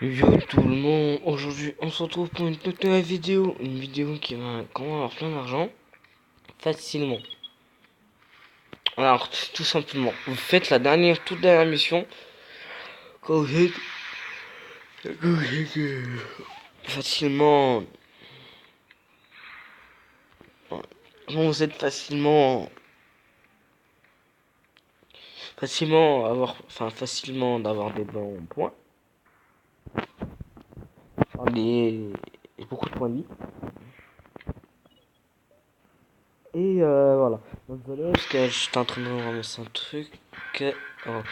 Yo tout le monde, aujourd'hui on se retrouve pour une toute nouvelle vidéo, une vidéo qui va comment avoir plein d'argent facilement. Alors tout simplement, vous faites toute dernière mission quand facilement, quand vous êtes facilement d'avoir des bons points, des beaucoup de points de vie. Et voilà. Donc voilà, parce que j'étais en train de ramasser un truc. Alors,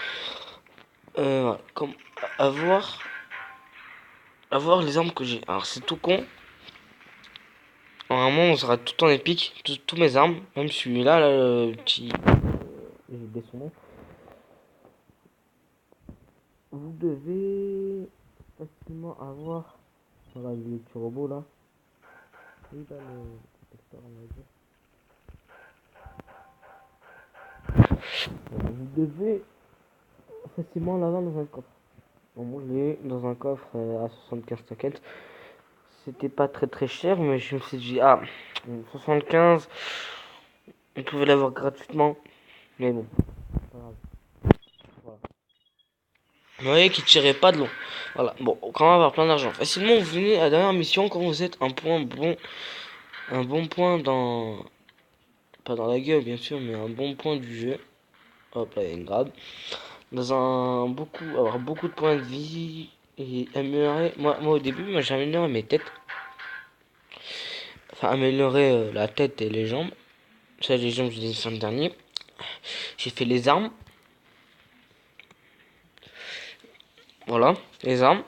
voilà. Comme avoir avoir les armes que j'ai. Alors c'est tout con. Normalement on sera tout en épique, tous mes armes, même celui-là, là, le petit. J'ai oublié son nom. Vous devez facilement avoir. Voilà le petit robot là. Oui, là, le protecteur, on va dire. Vous devez facilement l'avoir dans un coffre. Bon, moi je l'ai dans un coffre à 75 token. C'était pas très cher, mais je me suis dit, ah, 75, on pouvait l'avoir gratuitement. Mais bon, pas grave. Voilà. Vous voyez qu'il tirait pas de long. Voilà, bon, quand on va avoir plein d'argent. Facilement, vous venez à la dernière mission quand vous êtes un bon point dans. Pas dans la gueule, bien sûr, mais un bon point du jeu. Hop là, il y a une grade. Dans un. Avoir beaucoup de points de vie et améliorer. Moi au début, moi j'ai amélioré mes têtes. Enfin, améliorer la tête et les jambes. Ça, les jambes, je les ai fait le dernier. J'ai fait les armes. Voilà, les armes.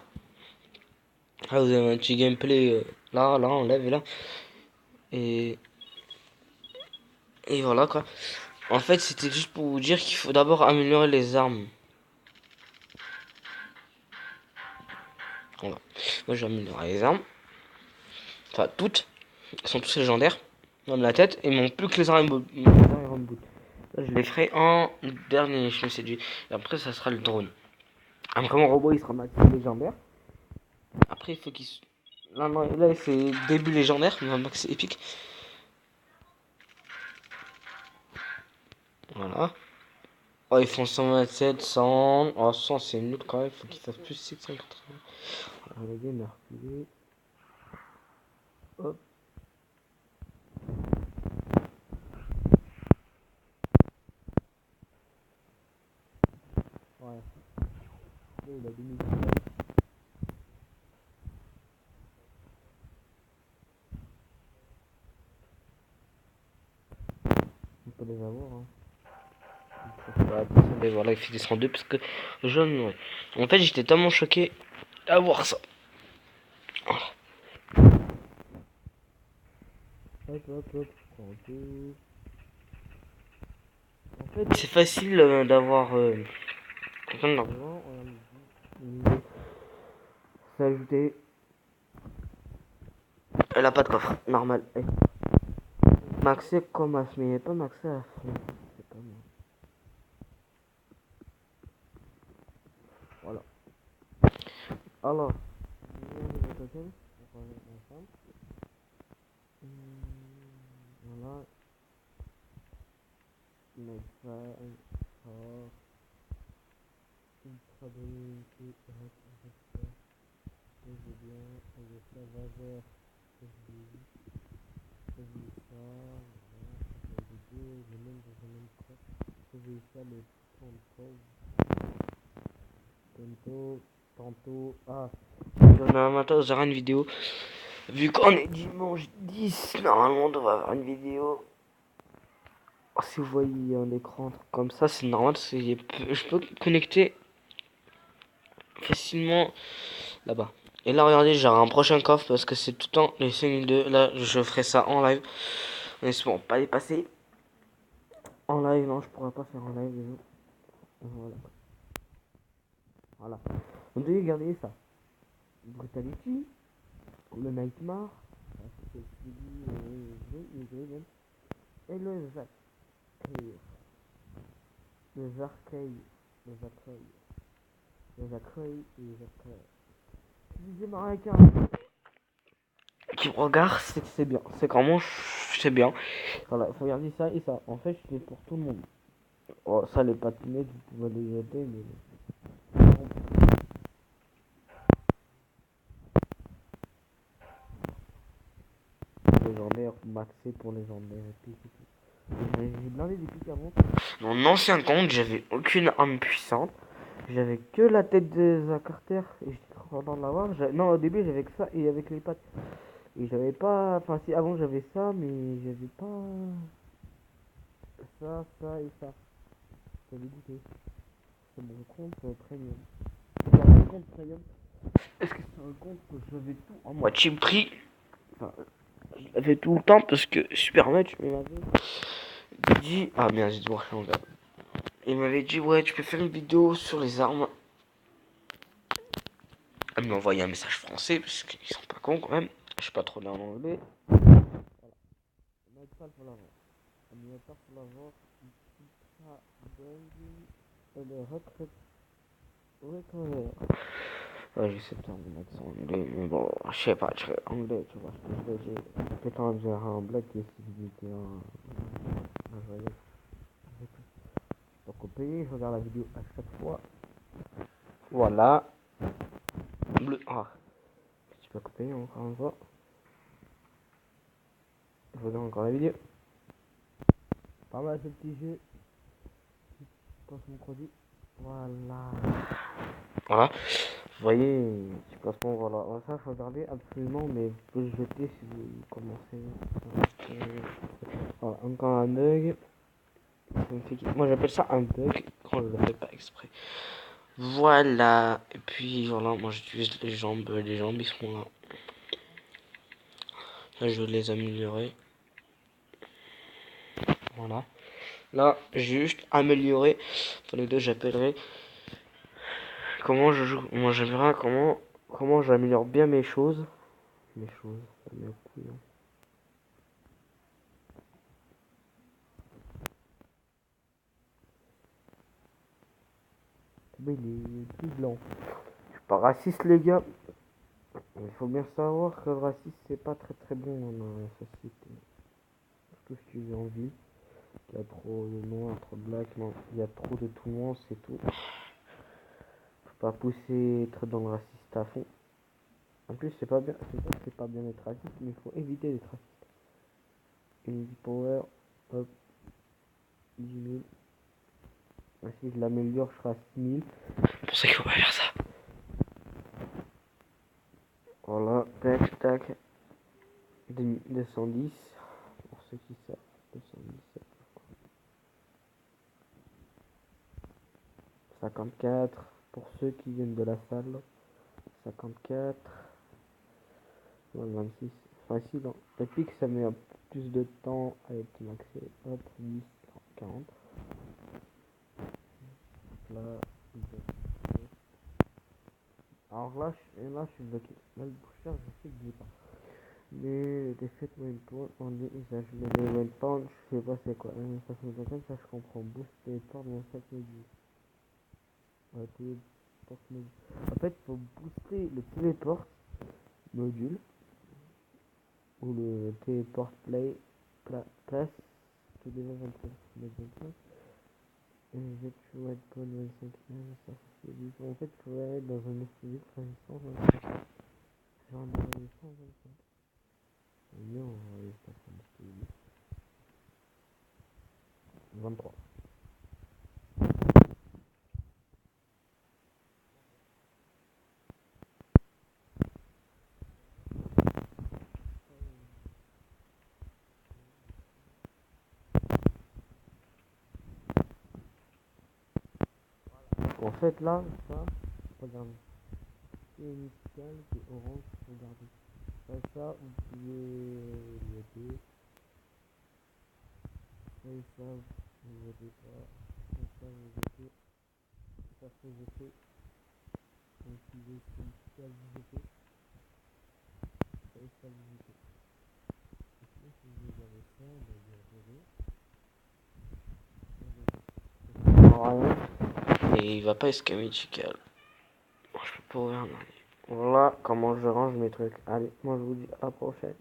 Là, vous avez un petit gameplay là, on lève et là. Et, et voilà quoi. En fait, c'était juste pour vous dire qu'il faut d'abord améliorer les armes. Voilà. Moi, j'ai amélioré les armes. Enfin, toutes. Elles sont toutes légendaires. Même la tête. Et il manque plus que les armes boot. Là, je les ferai en dernier, je me suis dit. Et après, ça sera le drone. Après, mon robot, il sera max légendaire. Après, il faut qu'il. Là, non, là c'est début légendaire, mais max épique. Voilà. Oh, ils font 127, 100. Oh, 100, c'est nul quand même. Faut qu'ils fassent plus 680. Regardez, Mercury. Hop. Ouais. Là, il a 2000. On peut les avoir, hein. Et voilà, il fait des 102 parce que jaune, ouais. En fait, j'étais tellement choqué à voir ça. Hop, hop, hop. En fait, c'est facile d'avoir plein d'argent. S'ajouter. Elle a pas de coffre, normal. Maxé comme as, mais il n'est pas maxé à fond. C'est pas moi. Voilà. Alors, voilà. Ultra dominique, j'ai bien, ça va vers, ça, les deux, les mêmes quoi. J'ai ça le tantôt, ah, demain matin, on aura une vidéo. Vu qu'on est dimanche 10, normalement, on devrait avoir une vidéo. Si vous voyez un écran comme ça, c'est normal, je peux connecter facilement là-bas. Et là, regardez, j'aurai un prochain coffre parce que c'est tout le temps les 5002. Là, je ferai ça en live. En espérant pas dépasser. En live, non, je pourrais pas faire en live. Voilà. Voilà. On devait garder ça. Brutality, le Nightmare, et le Zakhir. Le Zarkei. Le Zakhei. Le Zakhei et le Zakhei. des Américains qui me regardent, c'est que c'est bien. C'est vraiment, c'est bien. Voilà, faut regarder ça et ça. En fait, je fais pour tout le monde. Oh, ça, les patinettes, vous pouvez les jeter, mais... Légendaire, maxé pour légendaire, épique et tout. J'ai blindé des pics avant. Mon ancien compte, j'avais aucune arme puissante. J'avais que la tête de Zach Carter et j'étais trop content de l'avoir. Non, au début, j'avais que ça et avec les pattes. Et j'avais pas. Enfin, si, avant j'avais ça, mais j'avais pas. Ça et ça. J'avais goûté. C'est mon compte premium. C'est mon compte premium. Est-ce que c'est un compte que j'avais tout en moitié prix? Enfin, je l'avais tout le temps parce que Supermatch m'avait dit. Ah merde, j'ai dû marcher en vert. Il m'avait dit, ouais, tu peux faire une vidéo sur les armes. Elle m'a envoyé un message français parce qu'ils sont pas cons quand même. Je sais pas trop en anglais. Voilà. Animateur pour l'avoir. Animateur pour l'avoir. Le retraite. Ouais, je sais pas mon accent anglais, mais bon, je sais pas, je anglais, tu vois. J'ai peut-être dire un blague qui est si un joyeux. Donc, au pays, je regarde la vidéo à chaque fois. Voilà. Bleu. Ah, tu peux couper encore une fois. Je regarde encore la vidéo. Pas mal ce petit jeu. Quand je me produit. Voilà. Voilà. Vous voyez, petit placement, voilà. Ça, il faut regarder absolument, mais vous pouvez le jeter si vous commencez. Voilà, encore un bug. Moi, j'appelle ça un bug quand je le fais pas exprès. Voilà. Et puis, voilà, moi, j'utilise les jambes. Les jambes, ils sont là. Là, je vais les améliorer. Voilà. Là, j'ai juste amélioré. Enfin, les deux, j'appellerai. Comment je joue. Moi, j'aimerais comment j'améliore bien mes choses. Mes choses, ça met au couillon. Mais il est plus blanc. Je suis pas raciste, les gars. Il faut bien savoir que le racisme, c'est pas très très bon dans la société. Surtout si tu vis en ville. Il y a trop de noirs, trop de blacks, non. Il y a trop de tout le monde, c'est tout. Faut pas pousser trop dans le raciste à fond. En plus, c'est pas bien, c'est pas bien d'être raciste, mais il faut éviter d'être raciste. Unity Power, hop, 10 000. Si je l'améliore, je serai à 6 000. C'est pour ça qu'il faut pas faire ça. Voilà, tac, tac. 210. Pour ceux qui savent, 217. 54. Pour ceux qui viennent de la salle. 54. 26. Facile, hein. Le pic, ça met un peu plus de temps à être maxé. Hop, 10, 40. Là, alors là, je suis bloqué. Là, le boucheur, je sais que je l'ai pas. Mais les fêtes waypoint, on dit usage. Mais les waypoint, je sais pas c'est quoi. Ça fait longtemps, ça je comprends. Boost téléport dans chaque module. Ouais, téléport module. En fait, faut booster le téléport module ou le téléport place tout déjà 25. J'ai waypoint 25. Ça fait du coup. En fait, il faudrait être dans un STV de résistance 25. Genre de résistance 25. Et non, résistance 23. En fait, là, ça, regardez. C'est initial, c'est orange, regardez. Ça, vous pouvez voter. Ça, vous votez pas. Ça, vous votez. Ça, c'est voté. Donc, il est initial, vous votez. Ça, vous votez. Et sinon, si vous avez ça, ben, vous avez rien. Et il va pas escamer Chical. Je peux pas ouvrir un dernier. Voilà comment je range mes trucs. Allez, moi je vous dis à la prochaine.